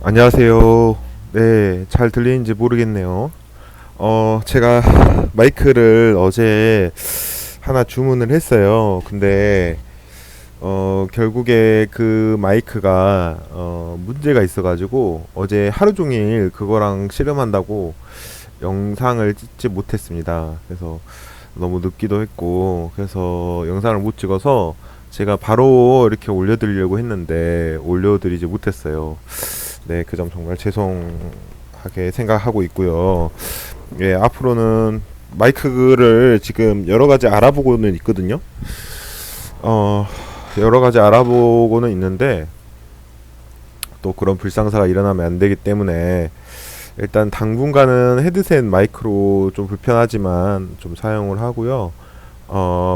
안녕하세요. 네, 잘 들리는지 모르겠네요. 제가 마이크를 어제 하나 주문을 했어요. 근데, 결국에 그 마이크가, 문제가 있어가지고, 어제 하루 종일 그거랑 씨름한다고 영상을 찍지 못했습니다. 그래서 너무 늦기도 했고, 그래서 영상을 못 찍어서 제가 바로 이렇게 올려드리려고 했는데, 올려드리지 못했어요. 네, 그 점 정말 죄송하게 생각하고 있고요. 예, 앞으로는 마이크를 지금 여러 가지 알아보고는 있거든요. 어, 여러 가지 알아보고는 있는데 또 그런 불상사가 일어나면 안 되기 때문에 일단 당분간은 헤드셋 마이크로 좀 불편하지만 좀 사용을 하고요.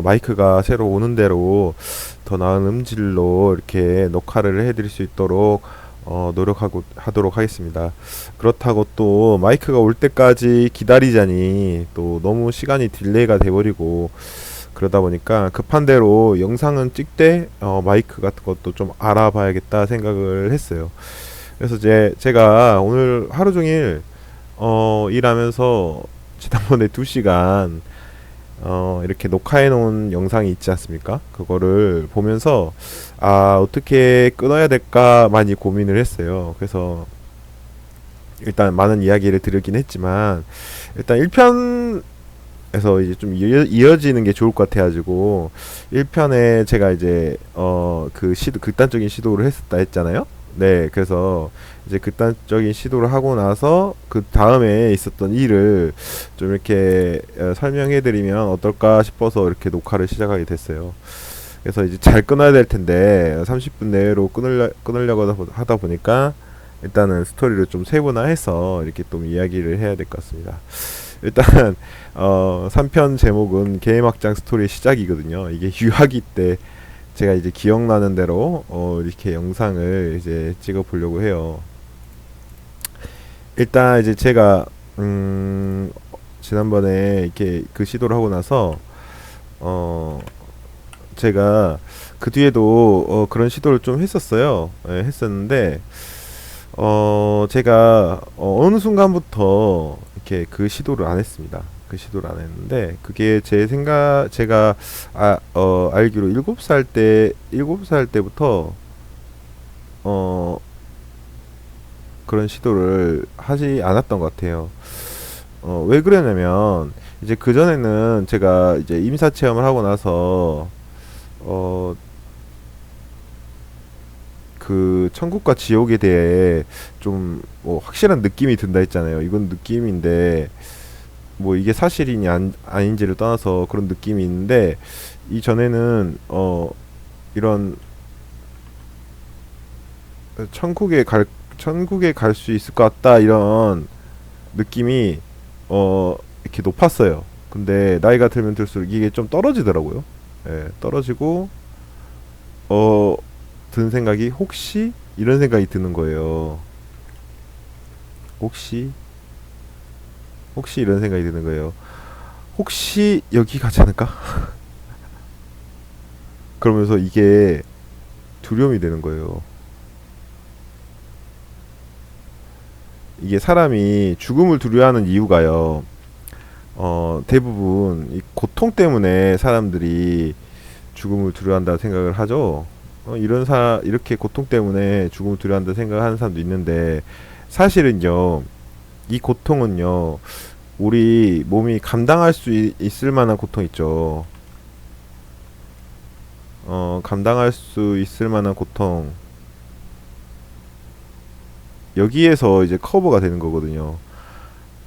마이크가 새로 오는 대로 더 나은 음질로 이렇게 녹화를 해드릴 수 있도록 노력하고 하도록 하겠습니다. 그렇다고 또 마이크가 올 때까지 기다리자니 또 너무 시간이 딜레이가 돼버리고 그러다 보니까 급한 대로 영상은 찍되 마이크 같은 것도 좀 알아봐야겠다 생각을 했어요. 그래서 제가 오늘 하루 종일 일하면서 지난번에 2시간 이렇게 녹화해 놓은 영상이 있지 않습니까? 그거를 보면서 어떻게 끊어야 될까 많이 고민을 했어요. 그래서 일단 많은 이야기를 드리긴 했지만 일단 1편에서 이제 좀 이어지는 게 좋을 것 같아가지고 1편에 제가 이제 그 극단적인 시도를 했었다 했잖아요. 네, 그래서 이제 극단적인 시도를 하고 나서 그 다음에 있었던 일을 좀 이렇게 설명해드리면 어떨까 싶어서 이렇게 녹화를 시작하게 됐어요. 그래서 이제 잘 끊어야 될 텐데 30분 내로 끊으려고 하다 보니까 일단은 스토리를 좀 세분화해서 이렇게 또 이야기를 해야 될 것 같습니다. 일단 3편 제목은 개막장 스토리의 시작이거든요. 이게 유아기 때 제가 이제 기억나는 대로 이렇게 영상을 이제 찍어 보려고 해요. 일단 이제 제가 지난번에 이렇게 그 시도를 하고 나서 어 제가 그 뒤에도 그런 시도를 좀 했었어요. 예, 했었는데 제가 어느 순간부터 이렇게 그 시도를 안 했습니다. 그 시도를 안 했는데 그게 제가 알기로 7살 때부터 어 그런 시도를 하지 않았던 것 같아요. 왜 그러냐면 이제 그 전에는 제가 이제 임사 체험을 하고 나서 어 그 천국과 지옥에 대해 좀 뭐 확실한 느낌이 든다 했잖아요. 이건 느낌인데 뭐 이게 사실이냐 아닌지를 떠나서 그런 느낌이 있는데 이전에는 이런 천국에 갈 수 있을 것 같다 이런 느낌이 이렇게 높았어요. 근데 나이가 들면 들수록 이게 좀 떨어지더라고요. 예, 떨어지고 든 생각이 혹시 이런 생각이 드는 거예요. 혹시 이런 생각이 드는 거예요. 혹시 여기 가지 않을까? 그러면서 이게 두려움이 되는 거예요. 이게 사람이 죽음을 두려워하는 이유가요. 대부분 이 고통 때문에 사람들이 죽음을 두려워한다 생각을 하죠. 이렇게 고통 때문에 죽음을 두려워한다 생각하는 사람도 있는데 사실은요, 이 고통은요, 우리 몸이 감당할 수 있을 만한 고통 있죠. 감당할 수 있을 만한 고통 여기에서 이제 커버가 되는 거거든요.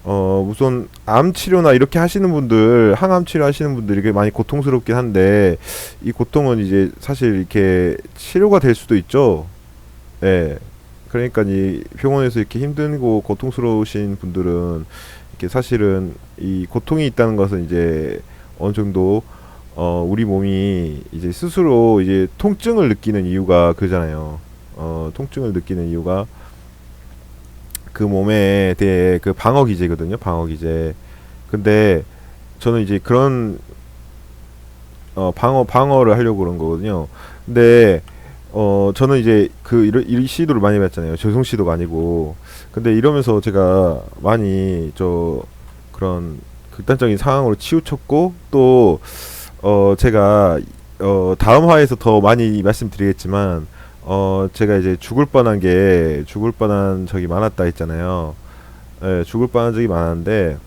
우선 암 치료나 이렇게 하시는 분들, 항암 치료 하시는 분들 이게 많이 고통스럽긴 한데 이 고통은 이제 사실 이렇게 치료가 될 수도 있죠. 예. 그러니까 이 병원에서 이렇게 힘들고 고통스러우신 분들은 이렇게 사실은 이 고통이 있다는 것은 이제 어느 정도 우리 몸이 이제 스스로 이제 통증을 느끼는 이유가 그잖아요. 통증을 느끼는 이유가 그 몸에 대해 그 방어 기제거든요. 방어 기제. 근데 저는 이제 그런 방어를 하려고 그런 거거든요. 근데 저는 이제 이 시도를 많이 봤잖아요. 죄송 시도가 아니고. 근데 이러면서 제가 많이 그런 극단적인 상황으로 치우쳤고, 또, 제가, 다음 화에서 더 많이 말씀드리겠지만, 제가 이제 죽을 뻔한 적이 많았다 했잖아요. 예, 죽을 뻔한 적이 많았는데,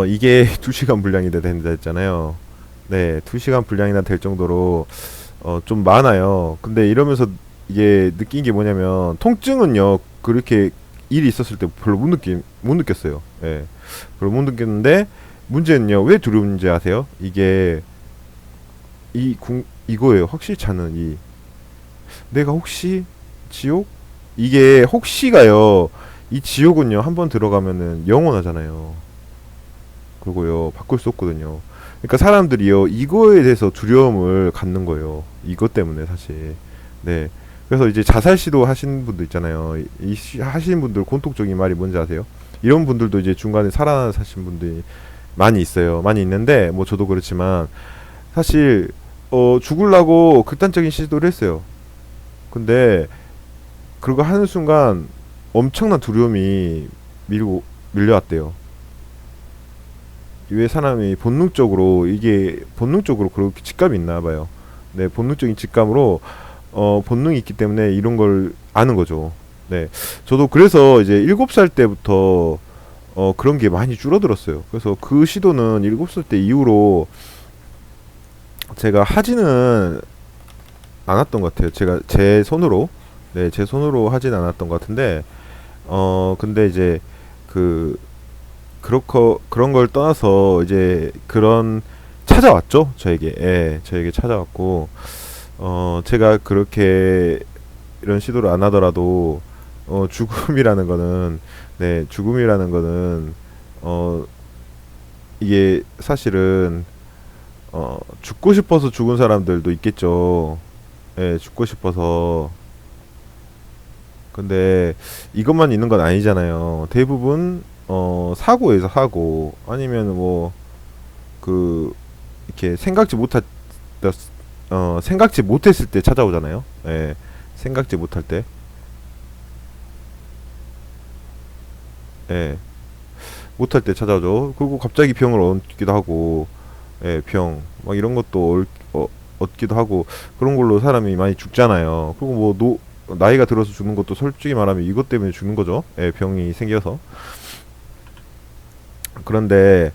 이게 2시간 분량이나 된다 했잖아요. 네, 2시간 분량이나 될 정도로 좀 많아요. 근데 이러면서 이게 느낀 게 뭐냐면 통증은요 그렇게 일이 있었을 때 별로 못 느꼈어요. 예, 별로 못 느꼈는데 문제는요 왜 두려운지 아세요? 이게 이거예요. 확실히 찾는 이 내가 혹시 지옥? 이게 혹시가요. 이 지옥은요 한번 들어가면은 영원하잖아요. 그거요 바꿀 수 없거든요. 그러니까 사람들이요 이거에 대해서 두려움을 갖는 거예요. 이것 때문에 사실. 네. 그래서 이제 자살 시도 하시는 분들 있잖아요. 하시는 분들 공통적인 말이 뭔지 아세요? 이런 분들도 이제 중간에 살아나신 분들이 많이 있어요. 많이 있는데 뭐 저도 그렇지만 사실 죽으려고 극단적인 시도를 했어요. 근데 그거 하는 순간 엄청난 두려움이 밀려왔대요. 왜 사람이 본능적으로 그렇게 직감이 있나 봐요. 네, 본능적인 직감으로 본능이 있기 때문에 이런 걸 아는 거죠. 네, 저도 그래서 이제 7살 때부터 그런 게 많이 줄어들었어요. 그래서 그 시도는 7살 때 이후로 제가 하지는 않았던 것 같아요. 제가 제 손으로, 네, 제 손으로 하진 않았던 것 같은데, 근데 이제 그 그런 걸 떠나서 이제 찾아왔죠. 저에게. 예, 저에게 찾아왔고 제가 그렇게 이런 시도를 안 하더라도 죽음이라는 거는 네, 죽음이라는 거는 어 이게 사실은 죽고 싶어서 죽은 사람들도 있겠죠. 예, 죽고 싶어서. 근데 이것만 있는 건 아니잖아요. 대부분 사고에서 사고 아니면 뭐 그 이렇게 생각지 못했을 때 찾아오잖아요. 예. 생각지 못할 때. 예. 못할 때 찾아오죠. 그리고 갑자기 병을 얻기도 하고 예, 병 막 이런 것도 얻기도 하고 그런 걸로 사람이 많이 죽잖아요. 그리고 뭐 나이가 들어서 죽는 것도 솔직히 말하면 이것 때문에 죽는 거죠. 예, 병이 생겨서. 그런데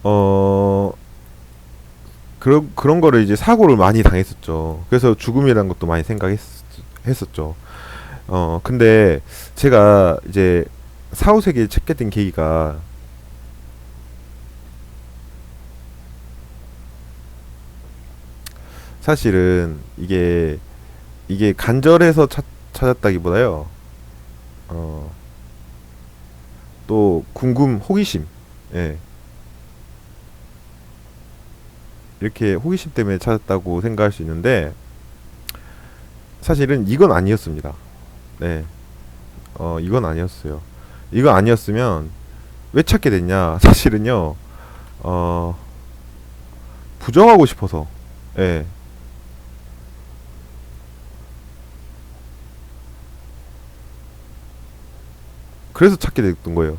어 그런 거를 이제 사고를 많이 당했었죠. 그래서 죽음이라는 것도 많이 생각했었죠. 근데 제가 이제 사후세계를 찾게 된 계기가 사실은 이게 간절해서 찾았다기보다요. 어, 또 호기심. 예. 이렇게 호기심 때문에 찾았다고 생각할 수 있는데 사실은 이건 아니었습니다. 네. 이건 아니었어요. 이거 아니었으면 왜 찾게 됐냐? 사실은요. 어, 부정하고 싶어서. 예. 그래서 찾게 됐던 거예요.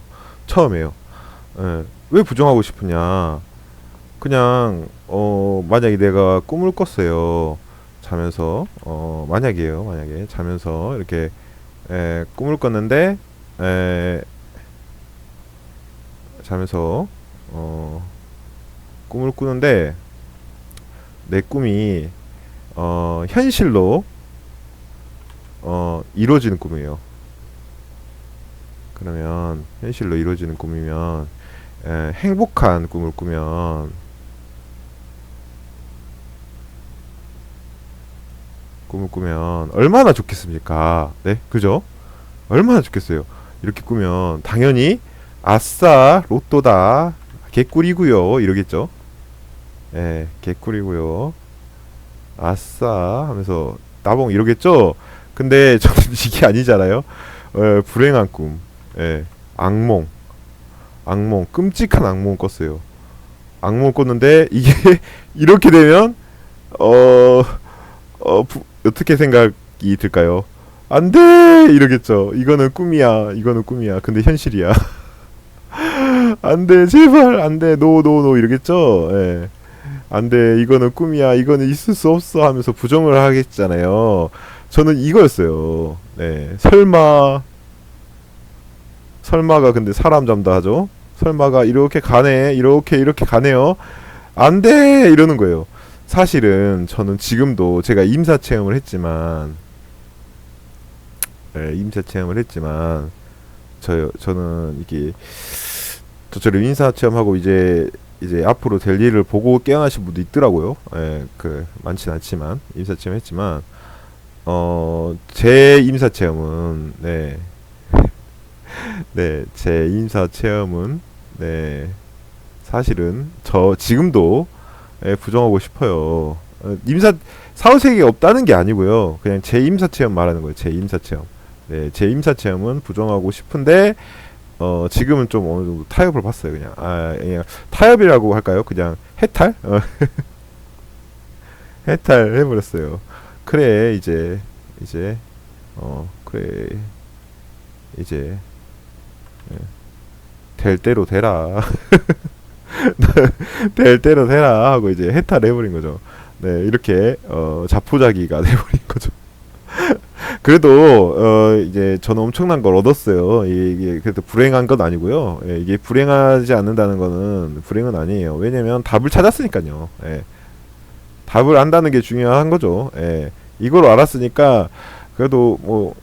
처음에요. 예. 왜 부정하고 싶으냐? 그냥 만약에 내가 꿈을 꿨어요. 자면서 만약에 자면서 이렇게 꿈을 꿨는데 에, 자면서 어, 꿈을 꾸는데 내 꿈이 현실로 이루어지는 꿈이에요. 그러면 현실로 이루어지는 꿈이면 행복한 꿈을 꾸면 얼마나 좋겠습니까? 네, 그죠? 얼마나 좋겠어요. 이렇게 꾸면 당연히 아싸 로또다 개꿀이고요 이러겠죠. 예, 개꿀이고요. 아싸 하면서 나봉 이러겠죠. 근데 저는 이게 아니잖아요. 불행한 꿈. 예, 악몽. 끔찍한 악몽 꿨어요. 악몽 꿨는데 이게 이렇게 되면 어 어떻게 생각이 들까요? 안 돼! 이러겠죠. 이거는 꿈이야. 이거는 꿈이야. 근데 현실이야. 안 돼. 제발. 안 돼. 노, 노, 노. 이러겠죠. 예. 안 돼. 이거는 꿈이야. 이거는 있을 수 없어. 하면서 부정을 하겠잖아요. 저는 이거였어요. 네. 설마가 근데 사람 잠다 하죠? 설마가 이렇게 가네. 이렇게 가네요. 안 돼! 이러는 거예요. 사실은 저는 지금도 제가 임사 체험을 했지만, 네, 임사 체험을 했지만, 저는 이게, 저처럼 인사 체험하고 이제 앞으로 될 일을 보고 깨어나신 분도 있더라고요. 예, 많진 않지만, 임사 체험 했지만, 제 임사 체험은, 네, 네, 제 임사 체험은, 네, 사실은 저 지금도 예, 부정하고 싶어요. 임사 사후세계가 없다는 게 아니고요. 그냥 제 임사 체험 말하는 거예요. 제 임사 체험. 네, 제 임사 체험은 부정하고 싶은데 지금은 좀 어느 정도 타협을 봤어요. 그냥 타협이라고 할까요? 그냥 해탈? 해탈 해버렸어요. 그래 이제 그래 이제 예, 될 대로 되라. 될 대로 되라 하고 이제 해탈해버린 거죠. 네, 이렇게 자포자기가 돼버린 거죠. 그래도 이제 저는 엄청난 걸 얻었어요. 이게 그래도 불행한 건 아니고요. 예, 이게 불행하지 않는다는 거는 불행은 아니에요. 왜냐면 답을 찾았으니까요. 예, 답을 안다는 게 중요한 거죠. 예, 이걸 알았으니까 그래도 뭐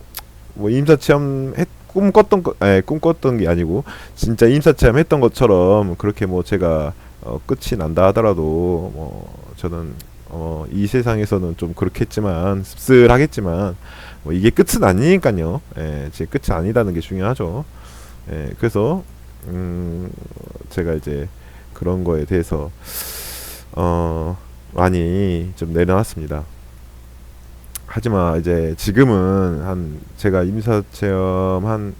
임사 체험 꿈꿨던 게 아니고 진짜 임사 체험 했던 것처럼 그렇게 뭐 제가 끝이 난다 하더라도 저는 이 세상에서는 좀 그렇겠지만 씁쓸하겠지만 뭐 이게 끝은 아니니까요. 예, 제 끝이 아니다는 게 중요하죠. 예, 그래서 제가 이제 그런 거에 대해서 많이 좀 내려놨습니다. 하지만 이제 지금은 한 제가 임사 체험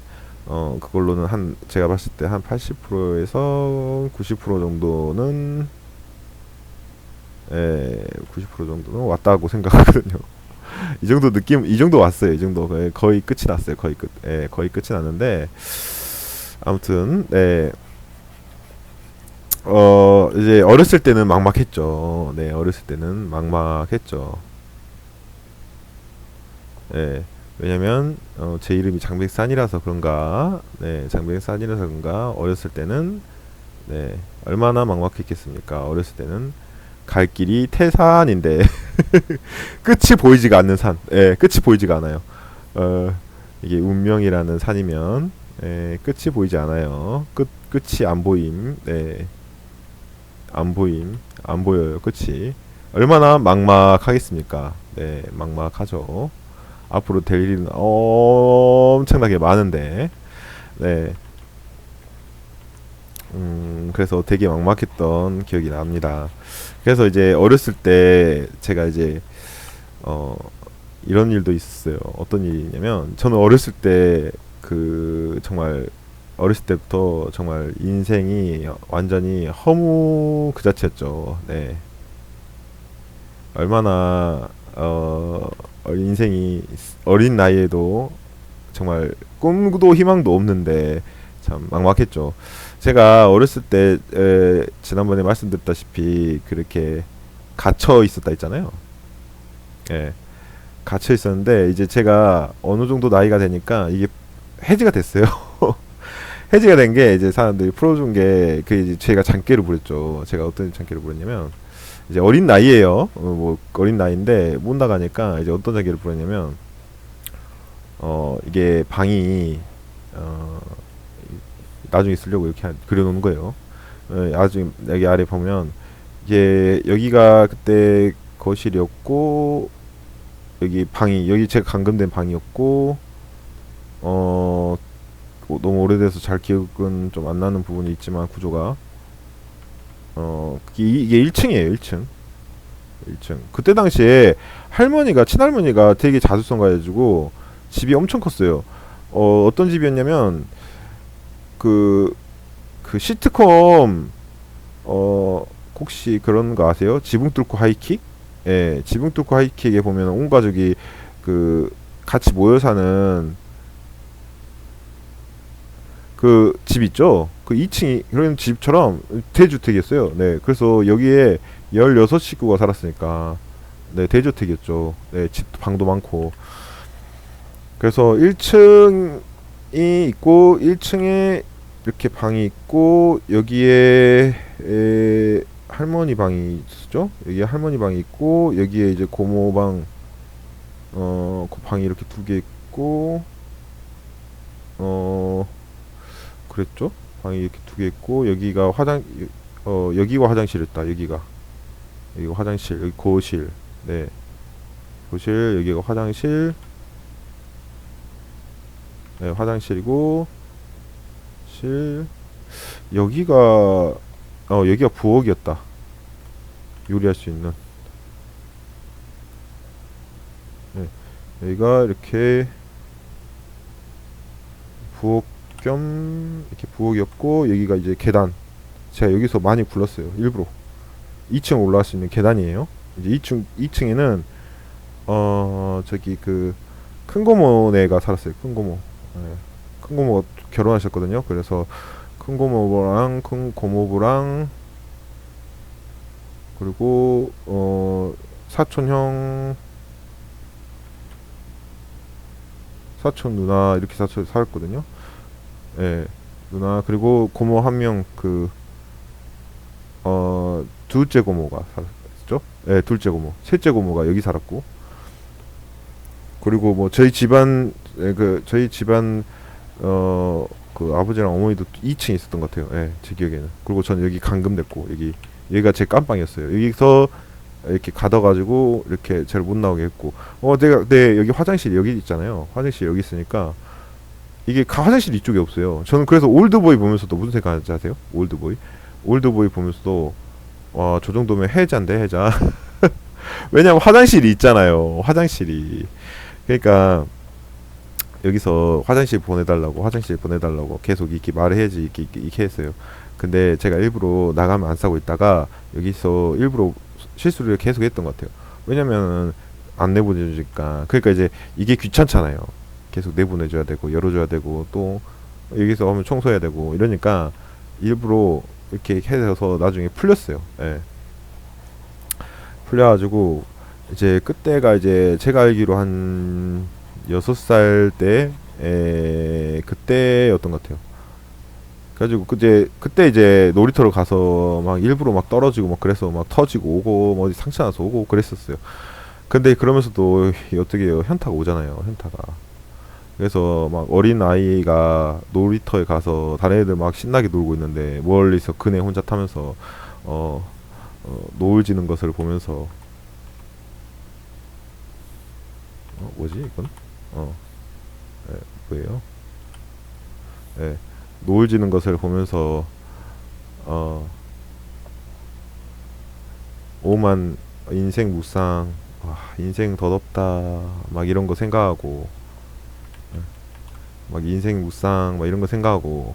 그걸로는 한 제가 봤을 때 한 80%에서 90% 정도는 90% 정도는 왔다고 생각하거든요. 이 정도 느낌, 이 정도 왔어요. 이 정도 거의 끝이 났어요. 거의 끝이 났는데 아무튼 네. 이제 어렸을 때는 막막했죠. 네, 어렸을 때는 막막했죠. 예. 왜냐면 제 이름이 장백산이라서 그런가, 네, 장백산이라서 그런가 어렸을 때는 네, 얼마나 막막했겠습니까? 어렸을 때는 갈 길이 태산인데 끝이 보이지가 않는 산. 예, 끝이 보이지가 않아요. 이게 운명이라는 산이면 끝이 보이지 않아요. 끝이 안 보임. 네, 안 보임. 안 보여요. 끝이. 얼마나 막막하겠습니까? 네, 막막하죠. 앞으로 될 일은 엄청나게 많은데, 네, 그래서 되게 막막했던 기억이 납니다. 그래서 이제 어렸을 때 제가 이제 어, 이런 일도 있었어요. 어떤 일이냐면 저는 어렸을 때 정말 어렸을 때부터 정말 인생이 완전히 허무 그 자체였죠. 네, 얼마나 인생이 어린 나이에도 정말 꿈도 희망도 없는데 참 막막했죠. 제가 어렸을 때 지난번에 말씀드렸다시피 그렇게 갇혀 있었다 했잖아요. 예, 갇혀 있었는데 이제 제가 어느 정도 나이가 되니까 이게 해지가 됐어요. 해지가 된 게 이제 사람들이 풀어준 게 이제 제가 장기를 부렸죠. 제가 어떤 장기를 부렸냐면 이제 어린 나이에요. 뭐 어린 나이인데 못 나가니까 이제 어떤 장기를 부렸냐면 이게 방이 어, 나중에 쓰려고 이렇게 그려놓은 거예요. 나중에 여기 아래 보면 이게 여기가 그때 거실이었고 여기 제가 감금된 방이었고 너무 오래돼서 잘 기억은 좀 안 나는 부분이 있지만 구조가 이게 1층이에요. 1층. 1층. 그때 당시에 친할머니가 되게 자수성 가지고 집이 엄청 컸어요. 어떤 집이었냐면 그 시트콤 혹시 그런 거 아세요? 지붕 뚫고 하이킥? 예, 지붕 뚫고 하이킥에 보면 온 가족이 그 같이 모여 사는 그 집 있죠? 그 2층이 그런 집처럼 대주택이었어요. 네, 그래서 여기에 16식구가 살았으니까 네, 대주택이었죠. 네, 집 방도 많고. 그래서 1층이 있고 1층에 이렇게 방이 있고 여기에 할머니 방이 있었죠? 여기에 할머니 방이 있고 여기에 이제 고모 방 그 방이 이렇게 두 개 있고 어 그랬죠? 방이 이렇게 두 개 있고 여기가 여기가 화장실이었다. 여기가 화장실 여기 거실 네 거실 여기가 화장실 네 화장실이고 실 여기가 부엌이었다. 요리할 수 있는 네 여기가 이렇게 부엌 겸 이렇게 부엌이었고 여기가 이제 계단 제가 여기서 많이 굴렀어요 일부러 2층 올라갈 수 있는 계단이에요. 이제 2층에는 저기 그 큰 고모네가 살았어요. 큰 고모. 네. 큰 고모가 결혼하셨거든요. 그래서 큰 고모부랑 큰 고모부랑 그리고 사촌 형 사촌 누나 이렇게 사촌 살았거든요. 예. 누나 그리고 고모 한 명 둘째 고모가 살았죠. 예, 둘째 고모. 셋째 고모가 여기 살았고 그리고 뭐 저희 집안 그 아버지랑 어머니도 2층에 있었던 것 같아요. 예, 제 기억에는. 그리고 전 여기 감금됐고 여기가 제 깜빵이었어요. 여기서 이렇게 가둬가지고 이렇게 저를 못 나오게 했고 여기 화장실 여기 있잖아요. 화장실 여기 있으니까 이게 화장실 이쪽에 없어요. 저는 그래서 올드보이 보면서도 무슨 생각하는지 아세요? 올드보이 보면서도 와, 저 정도면 해자인데 해자. 왜냐면 화장실이 있잖아요. 화장실이. 그러니까 여기서 화장실 보내달라고 계속 이렇게 말을 해야지 이렇게 했어요. 근데 제가 일부러 나가면 안 싸고 있다가 여기서 일부러 실수를 계속 했던 것 같아요. 왜냐면 안 내보내주니까. 그러니까 이제 이게 귀찮잖아요. 계속 내보내줘야 되고 열어줘야 되고 또 여기서 하면 청소해야 되고 이러니까 일부러 이렇게 해서 나중에 풀렸어요. 예. 풀려가지고 이제 그때가 이제 제가 알기로 한 6살 때 그때였던 것 같아요. 그래가지고 그때 이제 놀이터로 가서 막 일부러 막 떨어지고 막 그래서 막 터지고 오고 뭐 어디 상처 나서 오고 그랬었어요. 근데 그러면서도 어떻게 해요? 현타가 오잖아요. 현타가. 그래서 막 어린 아이가 놀이터에 가서 다른 애들 막 신나게 놀고 있는데 멀리서 그네 혼자 타면서 어, 노을 지는 것을 보면서 뭐지 이건? 어, 예, 뭐예요? 예, 노을 지는 것을 보면서 어, 오만 인생 무쌍, 와, 인생 더덥다 막 이런 거 생각하고 예, 막 인생 무쌍 막 이런 거 생각하고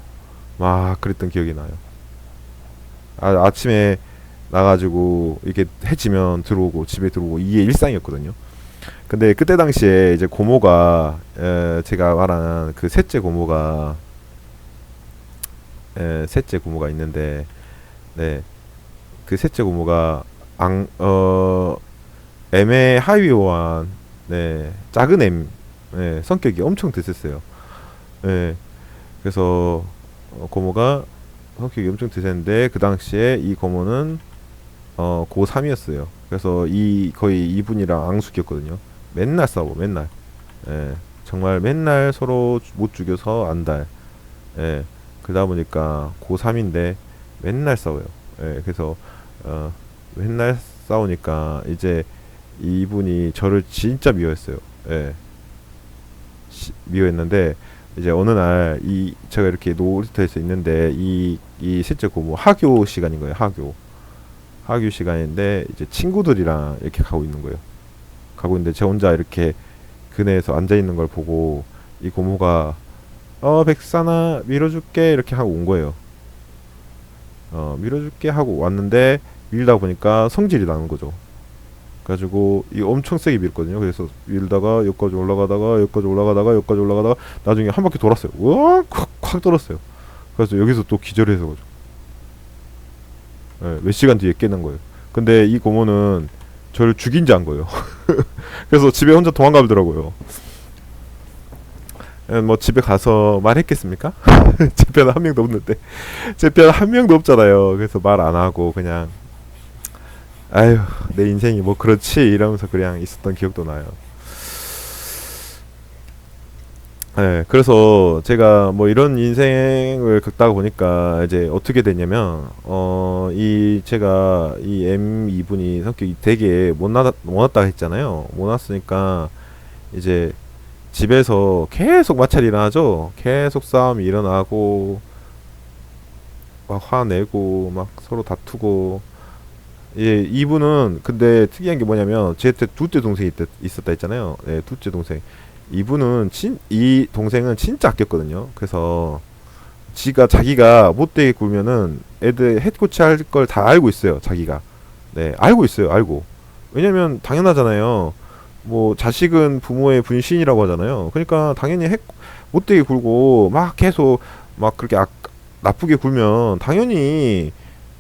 막 그랬던 기억이 나요. 아침에 나가지고 이렇게 해지면 들어오고 집에 들어오고 이게 일상이었거든요. 근데 그때 당시에 이제 고모가 제가 말한 그 셋째 고모가 있는데 네, 그 셋째 고모가 애매 하위호환 네, 작은 네, 성격이 엄청 드셌어요. 네, 그래서 고모가 성격이 엄청 드셌는데 그 당시에 이 고모는 고3이었어요. 그래서 거의 이분이랑 앙숙이었거든요. 맨날 싸워, 맨날. 예, 정말 맨날 서로 못 죽여서 안달. 예, 그러다 보니까 고3인데 맨날 싸워요. 예, 그래서 맨날 싸우니까 이제 이분이 저를 진짜 미워했어요. 예, 미워했는데 이제 어느 날 제가 이렇게 놀이터에서 있는데 이 셋째 고모 하교 시간인 거예요. 하교 시간인데 이제 친구들이랑 이렇게 가고 있는 거예요. 가고 있는데 저 혼자 이렇게 그네에서 앉아 있는 걸 보고 이 고모가 백사나 밀어줄게 이렇게 하고 온 거예요. 밀어줄게 하고 왔는데 밀다 보니까 성질이 나는 거죠. 그래가지고 이 엄청 세게 밀었거든요. 그래서 밀다가 여기까지 올라가다가 여기까지 올라가다가 여기까지 올라가다가 나중에 한 바퀴 돌았어요. 우와, 콱 돌았어요. 그래서 여기서 또 기절해서 가지고 예, 몇 시간 뒤에 깨는 거예요. 근데 이 고모는 저를 죽인 지 안 거예요. 그래서 집에 혼자 도망가더라고요. 예, 뭐 집에 가서 말했겠습니까? 제 편은 한 명도 없는데 제 편은 한 명도 없잖아요. 그래서 말 안 하고 그냥 아유 내 인생이 뭐 그렇지 이러면서 그냥 있었던 기억도 나요. 네, 그래서 제가 뭐 이런 인생을 겪다가 보니까 이제 어떻게 됐냐면, 이 제가 이 M2분이 성격이 되게 못났다 했잖아요. 못났으니까 이제 집에서 계속 마찰이 일어나죠. 계속 싸움이 일어나고, 막 화내고, 막 서로 다투고. 예, 이분은 근데 특이한 게 뭐냐면, 제 둘째 동생이 있었다 했잖아요. 네, 둘째 동생. 이 동생은 진짜 아꼈거든요. 그래서 자기가 못되게 굴면은 애들 해코치 할 걸 다 알고 있어요. 자기가. 네, 알고 있어요. 알고. 왜냐면 당연하잖아요. 뭐 자식은 부모의 분신이라고 하잖아요. 그러니까 당연히 못되게 굴고 막 계속 막 그렇게 나쁘게 굴면 당연히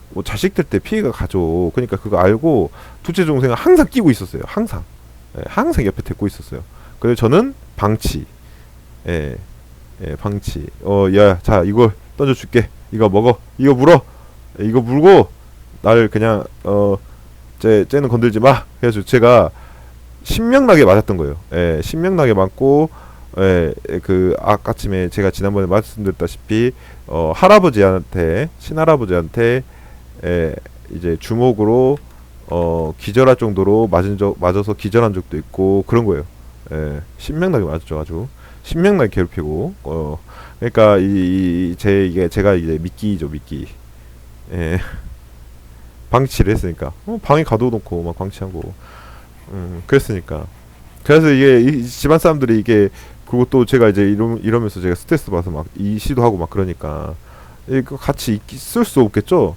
뭐 자식들 때 피해가 가죠. 그러니까 그거 알고 둘째 동생은 항상 끼고 있었어요. 항상. 네, 항상 옆에 데리고 있었어요. 그래서 저는 방치. 예, 방치. 야, 자, 이걸 던져줄게. 이거 먹어. 이거 물어. 이거 물고, 날 그냥, 쟤는 건들지 마. 그래서 제가 신명나게 맞았던 거예요. 예, 신명나게 맞고, 예, 아까쯤에 제가 지난번에 말씀드렸다시피, 친할아버지한테, 예, 이제 주먹으로, 기절할 정도로 맞아서 기절한 적도 있고, 그런 거예요. 예, 신명나게 맞았죠. 아주 신명나게 괴롭히고 그러니까 제가 이제 미끼죠. 미끼. 예, 방치를 했으니까 방에 가둬놓고 막 방치하고 그랬으니까. 그래서 이게 이 집안 사람들이 이게 그것도 제가 이제 이러면서 제가 스트레스 받아서 막 이 시도하고 막 그러니까 이거 같이 있을 수 없겠죠.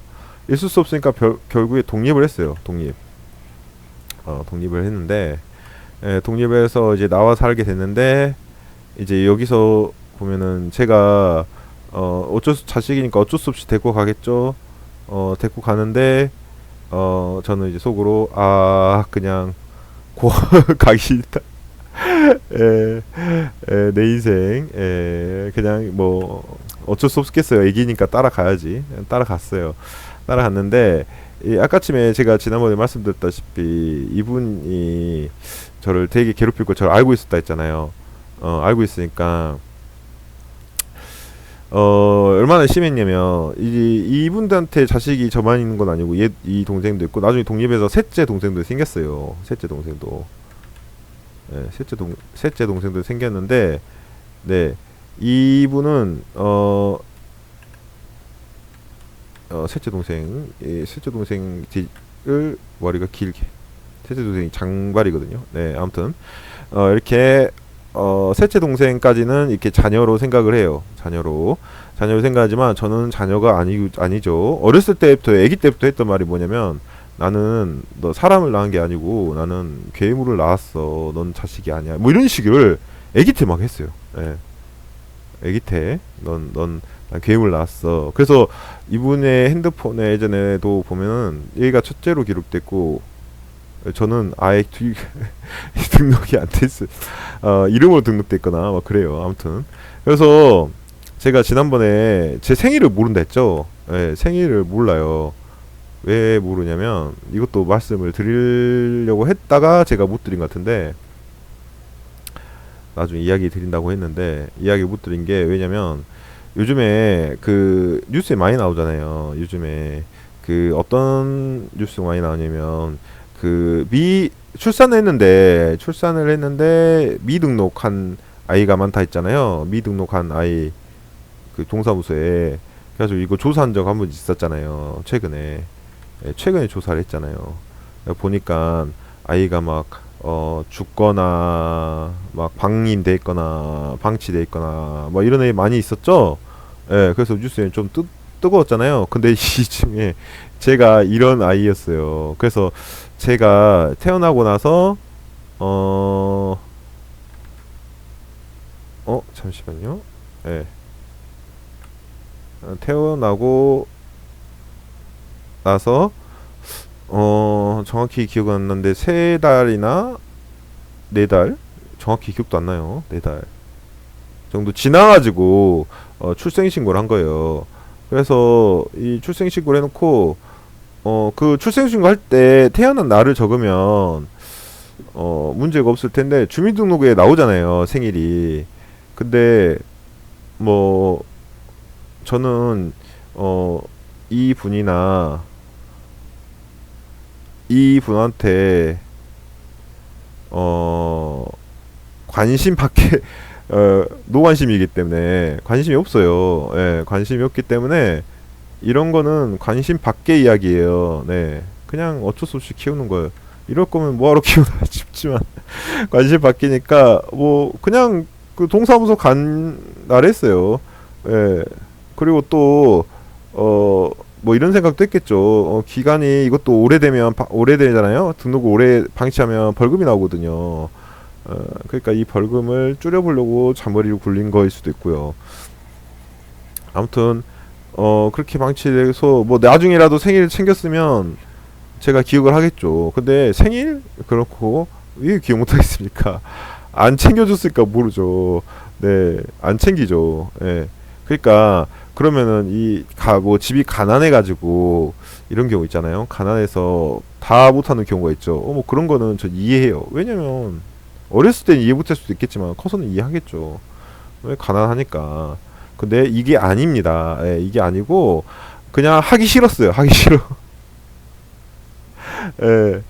있을 수 없으니까 결국에 독립을 했어요. 독립을 했는데, 예, 독립해서 이제 나와 살게 됐는데, 이제 여기서 보면은 제가 자식이니까 어쩔 수 없이 데리고 가겠죠. 데리고 가는데 저는 이제 속으로 그냥 가기 싫다. 에, 내 인생 그냥 뭐 어쩔 수 없겠어요. 애기니까 따라가야지. 따라갔어요. 따라갔는데 아까쯤에 제가 지난번에 말씀드렸다시피 이분이 저를 되게 괴롭힐 거 저를 알고 있었다 했잖아요. 알고 있으니까 얼마나 심했냐면 이분들한테 자식이 저만 있는 건 아니고 이 동생도 있고 나중에 독립해서 셋째 동생도 생겼어요. 셋째 동생도. 네, 셋째 동생도 생겼는데 네. 이분은 셋째 동생을 머리가 길게 셋째 동생이 장발이거든요. 네, 아무튼 이렇게 셋째 동생까지는 이렇게 자녀로 생각을 해요. 자녀로 생각하지만 저는 자녀가 아니죠. 어렸을 때부터 아기 때부터 했던 말이 뭐냐면 나는 너 사람을 낳은 게 아니고 나는 괴물을 낳았어. 넌 자식이 아니야. 뭐 이런 식을 아기 때 막 했어요. 네. 아기 때 난 괴물 낳았어. 그래서 이분의 핸드폰에 예전에도 보면은 얘가 첫째로 기록됐고 저는 아예 등록이 안 됐어요. 이름으로 등록돼 있거나 막 그래요. 아무튼 그래서 제가 지난번에 제 생일을 모른다 했죠. 네, 생일을 몰라요. 왜 모르냐면 이것도 말씀을 드리려고 했다가 제가 못 드린 것 같은데 나중에 이야기 드린다고 했는데 이야기 못 드린 게 왜냐면 요즘에 그 뉴스에 많이 나오잖아요. 요즘에 그 어떤 뉴스가 많이 나오냐면 출산을 했는데 미등록한 아이가 많다 했잖아요. 미등록한 아이 그 동사무소에. 그래서 이거 조사한 적 한 번 있었잖아요. 최근에 조사를 했잖아요. 보니까 아이가 막 죽거나 막 방임돼 있거나 방치돼 있거나 뭐 이런 애 많이 있었죠. 예, 그래서 뉴스에 좀 뜨거웠잖아요. 근데 이 중에 제가 이런 아이였어요. 그래서 제가 태어나고 나서 어, 잠시만요. 예. 태어나고 나서 정확히 기억은 안 나는데 세 달이나 네 달, 정확히 기억도 안 나요. 네 달 정도 지나가지고 출생신고를 한 거예요. 그래서 이 출생신고를 해놓고 그 출생신고 할 때 태어난 날을 적으면 문제가 없을 텐데 주민등록에 나오잖아요, 생일이. 근데 뭐 저는 이 분이나 이 분한테 어 관심 밖에 노관심이기 때문에 관심이 없어요. 예, 관심이 없기 때문에 이런 거는 관심 밖의 이야기예요. 네, 그냥 어쩔 수 없이 키우는 거예요. 이럴 거면 뭐하러 키우나 싶지만 관심 바뀌니까 뭐 그냥 그 동사무소 간 날했어요. 예. 그리고 또 뭐 이런 생각도 했겠죠. 기간이 이것도 오래되면 오래되잖아요. 등록을 오래 방치하면 벌금이 나오거든요. 그러니까 이 벌금을 줄여보려고 잔머리를 굴린 거일 수도 있고요. 아무튼 그렇게 방치돼서 뭐 나중에라도 생일 챙겼으면 제가 기억을 하겠죠. 근데 생일 그렇고 왜 기억 못 하겠습니까? 안 챙겨줬으니까 모르죠. 네, 안 챙기죠. 예. 그러니까 그러면은 뭐 집이 가난해 가지고 이런 경우 있잖아요. 가난해서 다 못하는 경우가 있죠. 뭐 그런 거는 저 이해해요. 왜냐면 어렸을 땐 이해 못할 수도 있겠지만 커서는 이해하겠죠. 왜 가난하니까. 근데 이게 아닙니다. 예, 이게 아니고 그냥 하기 싫었어요. 하기 싫어. 예,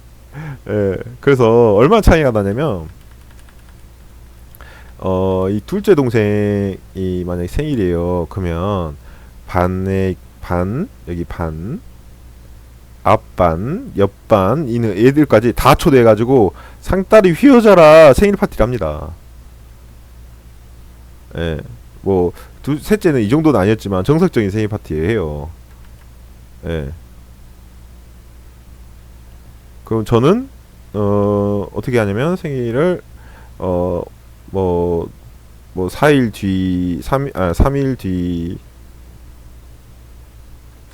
예. 그래서 얼마나 차이가 나냐면 이 둘째 동생이 만약에 생일이에요. 그러면 반 여기 반 앞반 옆반 이는 애들까지 다 초대해가지고 상다리 휘어져라 생일 파티를 합니다. 예, 뭐 셋째는 이 정도는 아니었지만 정석적인 생일 파티를 해요. 예. 그럼 저는 어떻게 하냐면 생일을 어 뭐 4일 뒤 3일 뒤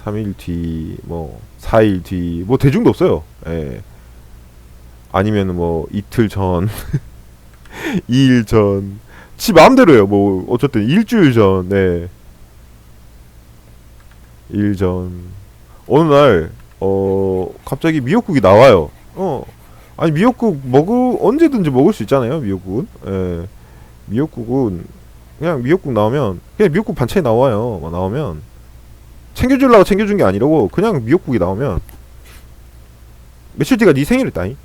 3일 뒤 뭐 4일 뒤 뭐 대중도 없어요. 예. 아니면 뭐 이틀 전 2일 전 지 마음대로요. 뭐 어쨌든 일주일 전. 네. 일 전 어느 날 갑자기 미역국이 나와요. 아니 미역국 언제든지 먹을 수 있잖아요. 미역국은. 예. 미역국은 그냥 미역국 나오면 그냥 미역국 반찬이 나와요. 나오면 챙겨주려고 챙겨준 게 아니라고 그냥 미역국이 나오면 며칠 뒤가 네 생일이다잉.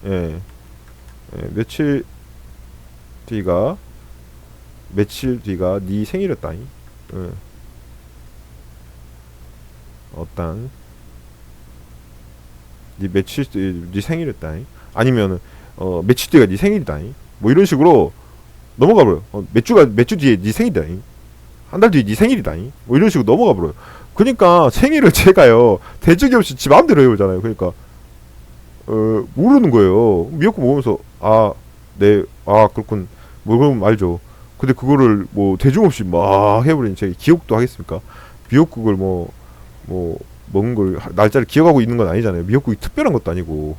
예. 예. 며칠 뒤가 네 생일이었다잉. 예. 어떤 네 며칠 뒤네 생일이었다잉. 아니면은 며칠 뒤가 네 생일이다잉. 뭐 이런 식으로 넘어가 버려요. 몇 주 뒤에 네 생일이다잉. 한 달 뒤에 네 생일이다잉. 뭐 이런 식으로 넘어가 버려요. 그러니까 생일을 제가요 대적이 없이 지 마음대로 해오잖아요. 그러니까 모르는 거예요. 미역국 먹으면서 그렇군. 뭐 그럼 알죠. 근데 그거를 뭐 대중 없이 막 해버리니 제가 기억도 하겠습니까? 미역국을 먹은 걸 날짜를 기억하고 있는 건 아니잖아요. 미역국이 특별한 것도 아니고.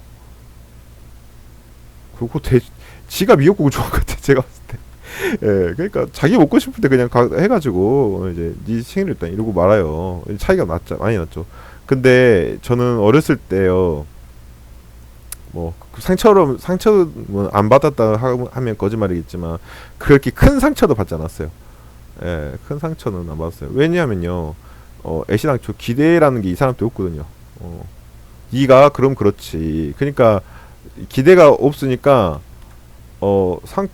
그리고 지가 미역국을 좋아한 것 같아. 제가 봤을 때. 예, 그러니까 자기 먹고 싶을 때 그냥 해가지고 이제 네 생일 일단 이러고 말아요. 차이가 많이 났죠. 근데 저는 어렸을 때요. 상처는 안 받았다 하면 거짓말이겠지만 그렇게 큰 상처도 받지 않았어요. 예, 큰 상처는 안 받았어요. 왜냐하면요. 애시당초 기대라는 게 이 사람한테 없거든요. 네가 그럼 그렇지. 그러니까 기대가 없으니까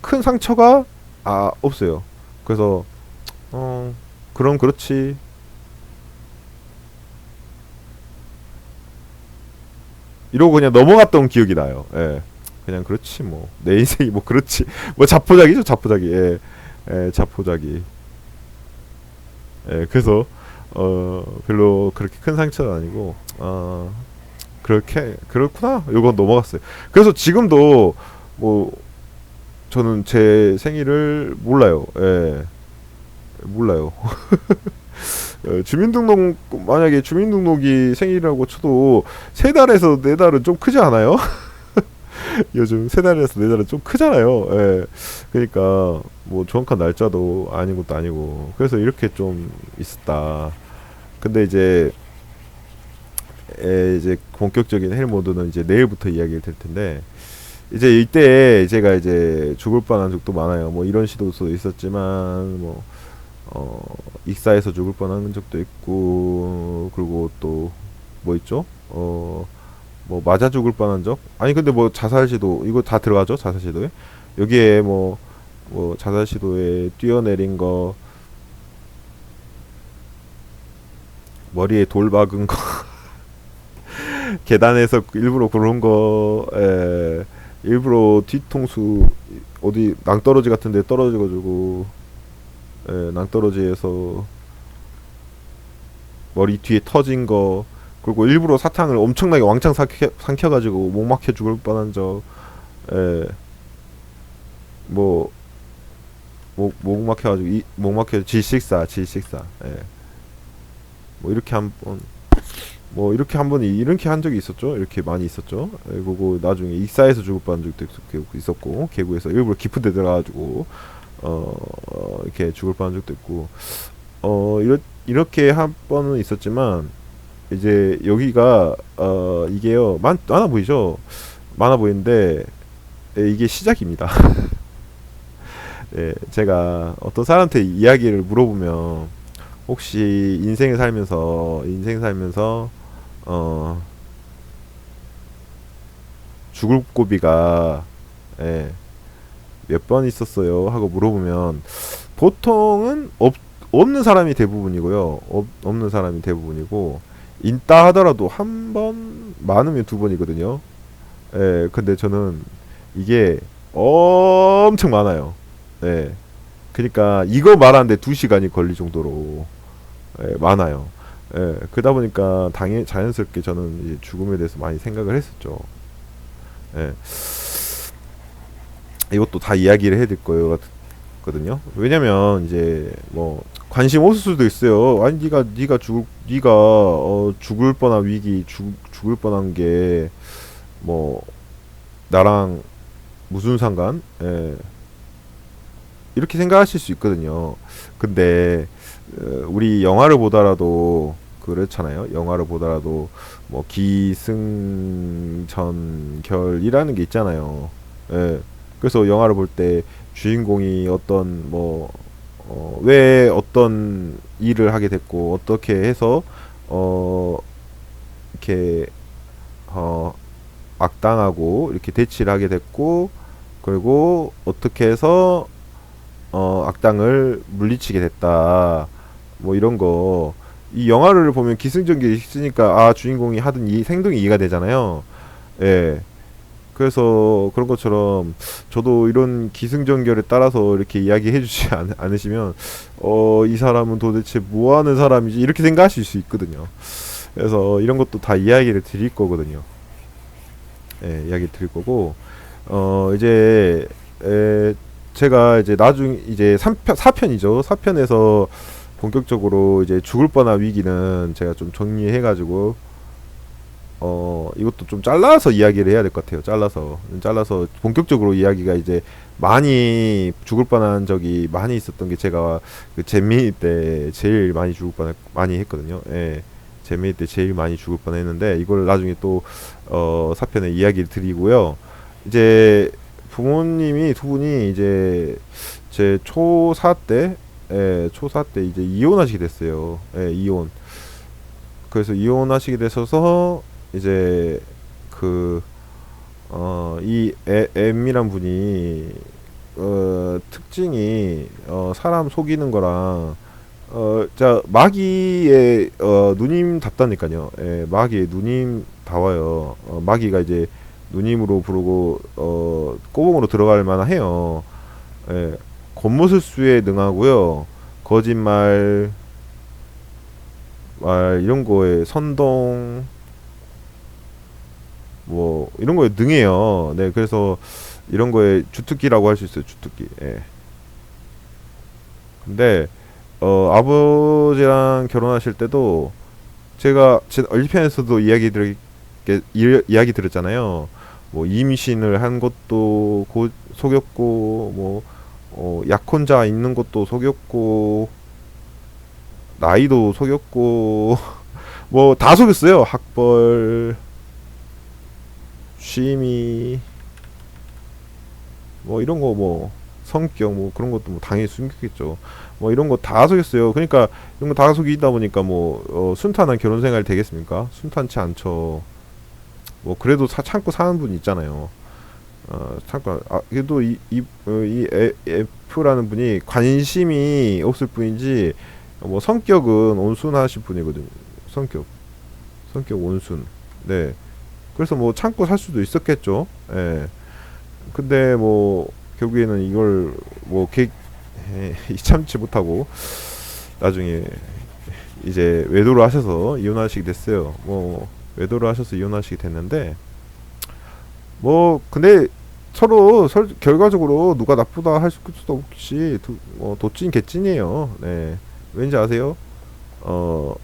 큰 상처가 없어요. 그래서 그럼 그렇지. 이러고 그냥 넘어갔던 기억이 나요. 예. 그냥 그렇지 뭐. 내 인생이 뭐 그렇지. 뭐 자포자기죠, 자포자기. 예. 예, 자포자기. 예, 그래서 별로 그렇게 큰 상처는 아니고 그렇게 그렇구나. 요건 넘어갔어요. 그래서 지금도 뭐 저는 제 생일을 몰라요. 예. 몰라요. 주민등록 만약에 주민등록이 생일이라고 쳐도 세 달에서 네 달은 좀 크지 않아요? 요즘 세 달에서 네 달은 좀 크잖아요. 예. 그러니까 뭐 정확한 날짜도 아닌 것도 아니고 그래서 이렇게 좀 있었다. 근데 이제 본격적인 헬 모드는 이제 내일부터 이야기를 될 텐데 이제 이때 제가 이제 죽을 뻔한 적도 많아요. 뭐 이런 시도도 있었지만 뭐 익사해서 죽을 뻔한 적도 있고 그리고 또 뭐 있죠? 뭐 맞아 죽을 뻔한 적? 아니 근데 뭐 자살 시도 이거 다 들어가죠? 자살 시도에 여기에 뭐 자살 시도에 뛰어내린 거 머리에 돌 박은 거 계단에서 일부러 그런 거 일부러 뒤통수 어디 낭떠러지 같은 데 떨어져가지고 낭떠러지에서 머리 뒤에 터진 거 그리고 일부러 사탕을 엄청나게 왕창 삼켜가지고 목 막혀 죽을 뻔한 적 예, 뭐 목 막혀가지고 목 막혀 질식사 예. 뭐 이렇게 한번 뭐 이렇게 한 적이 있었죠. 이렇게 많이 있었죠. 예, 그리고 나중에 익사해서 죽을 뻔한 적도 있었고 계곡에서 일부러 깊은 데 들어가가지고 이렇게 죽을 뻔한 적도 있고 이렇게 한 번은 있었지만 이제 여기가 이게요 많아 보이죠. 많아 보이는데 이게 시작입니다. 예, 제가 어떤 사람한테 이야기를 물어보면 혹시 인생 살면서 어 죽을 고비가 예, 몇 번 있었어요 하고 물어보면 보통은 없는 사람이 대부분이고요. 없는 사람이 대부분이고 있다 하더라도 한 번 많으면 두 번이거든요. 예, 근데 저는 이게 엄청 많아요. 예. 그러니까 이거 말하는데 2시간이 걸릴 정도로 많아요. 예, 그러다 보니까 자연스럽게 저는 이제 죽음에 대해서 많이 생각을 했었죠. 예, 이것도 다 이야기를 해야 될 거예요. 거든요. 왜냐면 이제 뭐 관심 없을 수도 있어요. 아니 네가 죽을 뻔한 위기 죽을 뻔한 게 뭐 나랑 무슨 상관? 예. 이렇게 생각하실 수 있거든요. 근데 우리 영화를 보더라도 그렇잖아요. 영화를 보더라도 뭐 기승전결이라는 게 있잖아요. 예. 그래서 영화를 볼 때 주인공이 왜 어떤 일을 하게 됐고 어떻게 해서 어 이렇게 어 악당하고 이렇게 대치를 하게 됐고 그리고 어떻게 해서 악당을 물리치게 됐다. 뭐 이런 거. 이 영화를 보면 기승전결이 있으니까 주인공이 하던 이 행동이 이해가 되잖아요. 예. 그래서 그런 것처럼 저도 이런 기승전결에 따라서 이렇게 이야기해 주지 않으시면 이 사람은 도대체 뭐 하는 사람이지 이렇게 생각하실 수 있거든요. 그래서 이런 것도 다 이야기를 드릴 거거든요. 예, 이야기 드릴 거고 이제 제가 이제 이제 4편이죠. 4편에서 본격적으로 이제 죽을 뻔한 위기는 제가 좀 정리해가지고 이것도 좀 잘라서 이야기를 해야 될 것 같아요. 잘라서 본격적으로 이야기가 이제 많이 죽을 뻔한 적이 많이 있었던 게 제가 그 잼민이 때 제일 많이 많이 했거든요. 예. 잼민이 때 제일 많이 죽을 뻔했는데 이걸 나중에 또 4편에 이야기를 드리고요. 이제 부모님이 두 분이 이제 제 초사 때 이제 이혼하시게 됐어요. 예, 이혼. 그래서 이혼하시게 되셔서 이제 이 M이란 분이 특징이 사람 속이는 거랑 자 마귀의 누님답다니까요. 예, 마귀의 누님다워요. 마귀가 이제 누님으로 부르고 꼬봉으로 들어갈 만해요. 예, 겉모술수에 능하고요. 거짓말 이런 거에 선동 뭐 이런 거에 능해요. 네, 그래서 이런 거에 주특기라고 할 수 있어요. 주특기. 예. 근데 아버지랑 결혼하실 때도 제가 제 얼편에서도 이야기 들었잖아요. 뭐 임신을 한 것도 속였고 뭐 약혼자 있는 것도 속였고 나이도 속였고 뭐 다 속였어요. 학벌, 취미, 뭐 이런 거 뭐 성격 뭐 그런 것도 뭐 당연히 숨겼겠죠. 뭐 이런 거 다 속였어요. 그러니까 이런 거 다 속이다 보니까 뭐 순탄한 결혼 생활이 되겠습니까? 순탄치 않죠. 뭐 그래도 참고 사는 분 있잖아요. 잠깐 그래도 F라는 분이 관심이 없을 뿐이지 뭐 성격은 온순하신 분이거든요. 성격 성격 온순. 네. 그래서 뭐 참고 살 수도 있었겠죠. 예. 근데 뭐 결국에는 이걸 뭐 참지 못하고 나중에 이제 외도를 하셔서 이혼하시게 됐어요. 뭐 외도를 하셔서 이혼하시게 됐는데 뭐 근데 서로 결과적으로 누가 나쁘다 할 수도 없이 도찐 개찐이에요. 네. 왠지 아세요?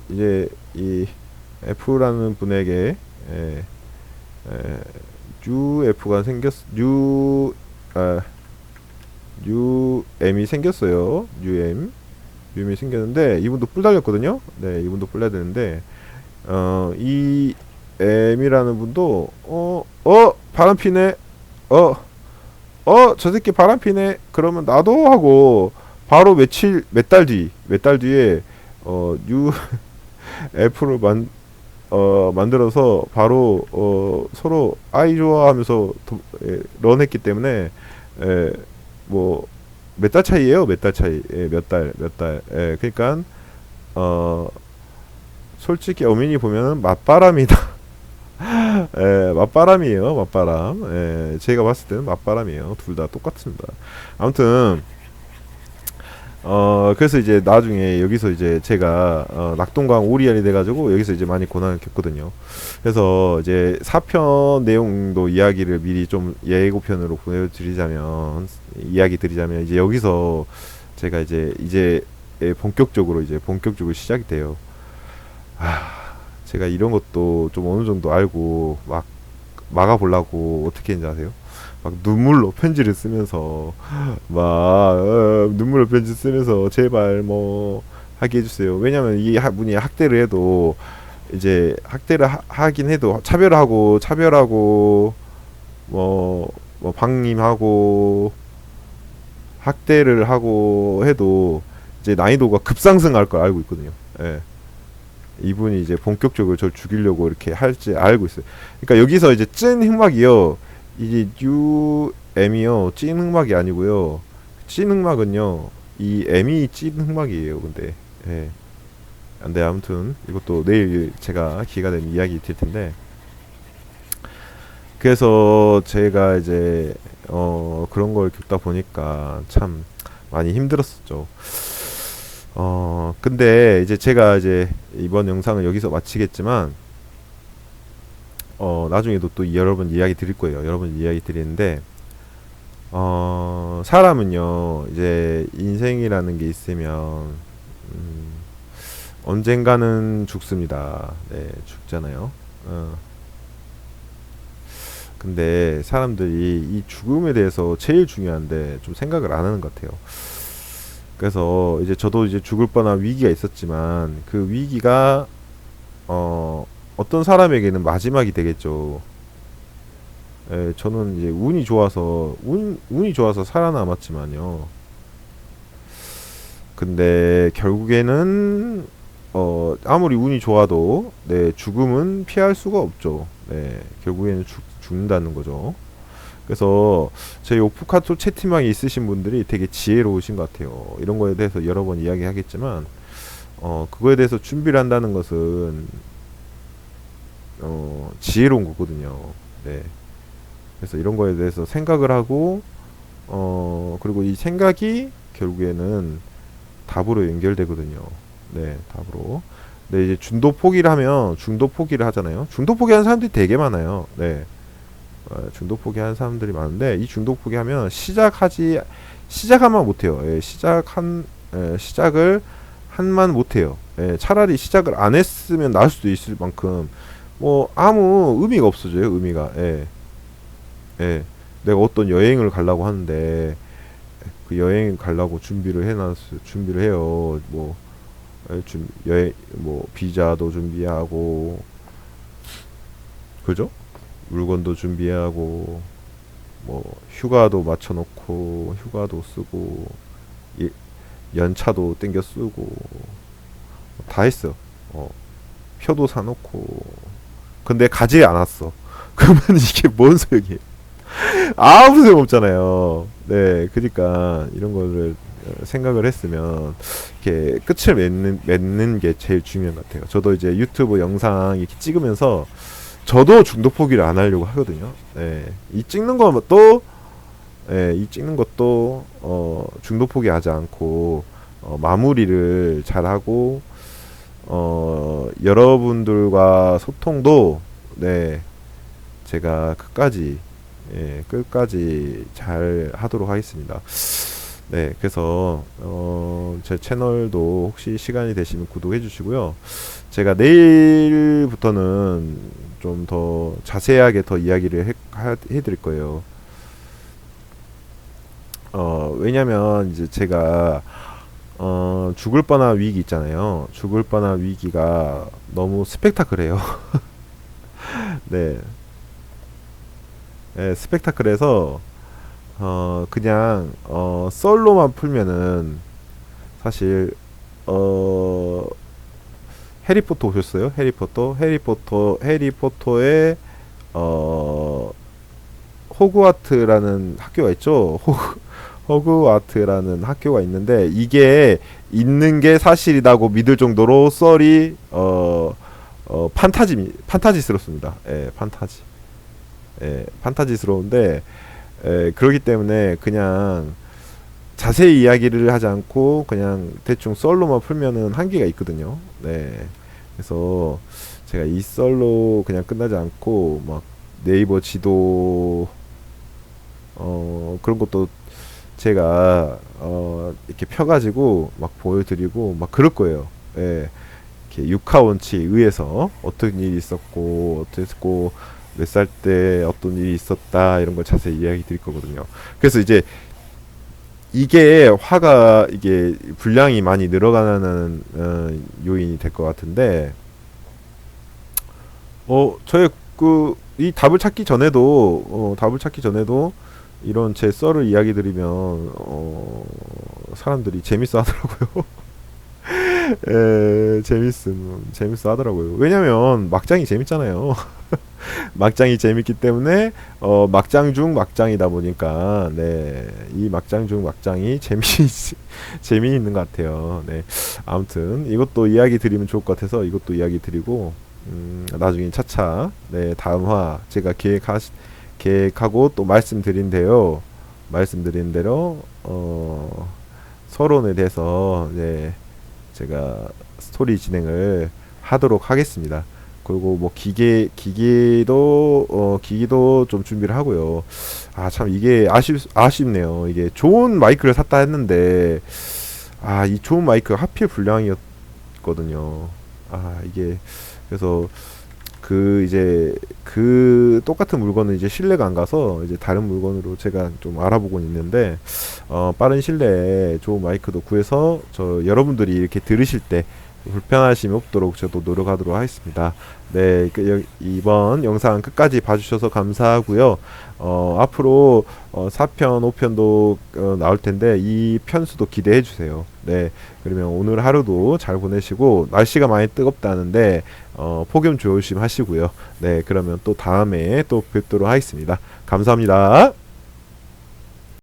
이제 이 F라는 분에게 예, 예, UF가 UM이 생겼어요. UM이 생겼는데 이분도 뿔 달렸거든요. 네, 이분도 뿔 달렸는데 이 M이라는 분도 바람 피네. 저 새끼 바람 피네. 그러면 나도 하고 바로 몇 달 뒤에 UF를 만들어서 바로 서로 아이 좋아하면서 런했기 때문에 뭐 몇 달 차이예요. 몇 달 차이. 몇 달. 그러니까 솔직히 어민이 보면은 맞바람이다. 맞바람이에요. 맞바람. 제가 봤을 때는 맞바람이에요. 둘 다 똑같습니다. 아무튼 그래서 이제 나중에 여기서 이제 제가 낙동강 오리알이 돼가지고 여기서 이제 많이 고난을 겪거든요. 그래서 이제 4편 내용도 이야기를 미리 좀 예고편으로 보여드리자면 이야기 드리자면 이제 여기서 제가 이제 본격적으로 시작이 돼요. 제가 이런 것도 좀 어느 정도 알고 막 막아보려고 어떻게 했는지 아세요? 막 눈물로 편지를 쓰면서 눈물로 편지 쓰면서 제발 뭐 하게 해주세요. 왜냐면 이 분이 학대를 해도 이제 학대를 하긴 해도 차별하고 방임하고 학대를 하고 해도 이제 난이도가 급상승할 걸 알고 있거든요. 예. 이분이 이제 본격적으로 저를 죽이려고 이렇게 할지 알고 있어요. 그러니까 여기서 이제 찐 흑막이요. 이게 UM이요. 찐 흑막이 아니고요. 찐 흑막은요. 이 M이 찐 흑막이에요. 근데 예. 근데 아무튼 이것도 내일 제가 기회가 되면 이야기 드릴 텐데 그래서 제가 이제 그런 걸 겪다 보니까 참 많이 힘들었었죠. 근데 이제 제가 이제 이번 영상을 여기서 마치겠지만 나중에도 또 여러분 이야기 드릴 거예요. 여러분 이야기 드리는데 사람은요 이제 인생이라는 게 있으면 언젠가는 죽습니다. 네, 죽잖아요. 근데 사람들이 이 죽음에 대해서 제일 중요한데 좀 생각을 안 하는 것 같아요. 그래서 이제 저도 이제 죽을 뻔한 위기가 있었지만 그 위기가 어떤 사람에게는 마지막이 되겠죠. 저는 이제 운이 좋아서 살아남았지만요. 근데 결국에는 아무리 운이 좋아도 네, 죽음은 피할 수가 없죠. 네, 결국에는 죽는다는 거죠. 그래서 제 오프카토 채팅방에 있으신 분들이 되게 지혜로우신 것 같아요. 이런 거에 대해서 여러 번 이야기하겠지만 그거에 대해서 준비를 한다는 것은 지혜로운 거거든요. 네. 그래서 이런 거에 대해서 생각을 하고 그리고 이 생각이 결국에는 답으로 연결되거든요. 네, 답으로. 네, 이제 중도 포기를 하면 중도 포기를 하잖아요. 중도 포기하는 사람들이 되게 많아요. 네. 중도 포기하는 사람들이 많은데 이 중도 포기하면 시작하면 못해요. 시작을 한만 못해요. 차라리 시작을 안 했으면 나을 수도 있을 만큼 뭐 아무 의미가 없어져요. 의미가. 내가 어떤 여행을 가려고 하는데 그 여행 가려고 준비를 해요. 뭐 여행 뭐 비자도 준비하고 그죠? 물건도 준비하고 뭐 휴가도 맞춰놓고 휴가도 쓰고 이- 연차도 땡겨 쓰고 다 했어. 어, 표도 사놓고 근데 가지 않았어. 그러면 이게 뭔 소용이에요? 아무 소용 없잖아요. 네, 그러니까 이런 거를 생각을 했으면 이렇게 끝을 맺는 게 제일 중요한 것 같아요. 저도 이제 유튜브 영상 이렇게 찍으면서 저도 중독 포기를 안 하려고 하거든요. 네, 이 찍는 것도 중독 포기하지 않고 마무리를 잘 하고 여러분들과 소통도 네 제가 끝까지 잘 하도록 하겠습니다. 네, 그래서 제 채널도 혹시 시간이 되시면 구독해 주시고요. 제가 내일부터는 좀 더 자세하게 더 이야기를 해드릴 거예요. 왜냐면 이제 제가 죽을 뻔한 위기 있잖아요. 죽을 뻔한 위기가 너무 스펙타클해요. 네, 스펙타클해서 그냥 썰로만 풀면은 사실 어 해리포터 오셨어요? 해리포터의 어 호그와트라는 학교가 있죠. 호그와트라는 학교가 있는데 이게 있는 게 사실이라고 믿을 정도로 썰이 판타지스럽습니다. 판타지스러운데 그렇기 때문에 그냥 자세히 이야기를 하지 않고 그냥 대충 썰로만 풀면은 한계가 있거든요. 네. 그래서 제가 이 썰로 그냥 끝나지 않고 막 네이버 지도 그런 것도 제가 이렇게 펴가지고 막 보여드리고 막 그럴 거예요. 예. 이렇게 육하원칙에 의해서 어떤 일이 있었고 어땠고 몇 살 때 어떤 일이 있었다 이런 걸 자세히 이야기 드릴 거거든요. 그래서 이제 이게 분량이 많이 늘어가는 요인이 될 것 같은데 저의 이 답을 찾기 전에도 이런 제 썰을 이야기 드리면 사람들이 재밌어 하더라고요. 재밌어 하더라고요. 왜냐면 막장이 재밌잖아요. 막장이 재밌기 때문에 막장 중 막장이다 보니까 네, 이 막장 중 막장이 재미있는 것 같아요. 네, 아무튼 이것도 이야기 드리면 좋을 것 같아서 이것도 이야기 드리고 나중에 차차 네, 다음 화 제가 계획하고 또 말씀드린 대로 서론에 대해서 네, 제가 스토리 진행을 하도록 하겠습니다. 그리고 뭐 기기도 좀 준비를 하고요. 아, 참 이게 아쉽네요. 이게 좋은 마이크를 샀다 했는데 이 좋은 마이크가 하필 불량이었거든요. 이게 그래서 그 똑같은 물건은 이제 신뢰가 안 가서 이제 다른 물건으로 제가 좀 알아보고 있는데 빠른 시일내에 좋은 마이크도 구해서 여러분들이 이렇게 들으실 때 불편하심이 없도록 저도 노력하도록 하겠습니다. 네, 이번 영상 끝까지 봐주셔서 감사하고요. 앞으로 4편, 5편도 나올 텐데 이 편수도 기대해 주세요. 네, 그러면 오늘 하루도 잘 보내시고 날씨가 많이 뜨겁다는데 폭염 조심 하시고요. 네, 그러면 또 다음에 또 뵙도록 하겠습니다. 감사합니다.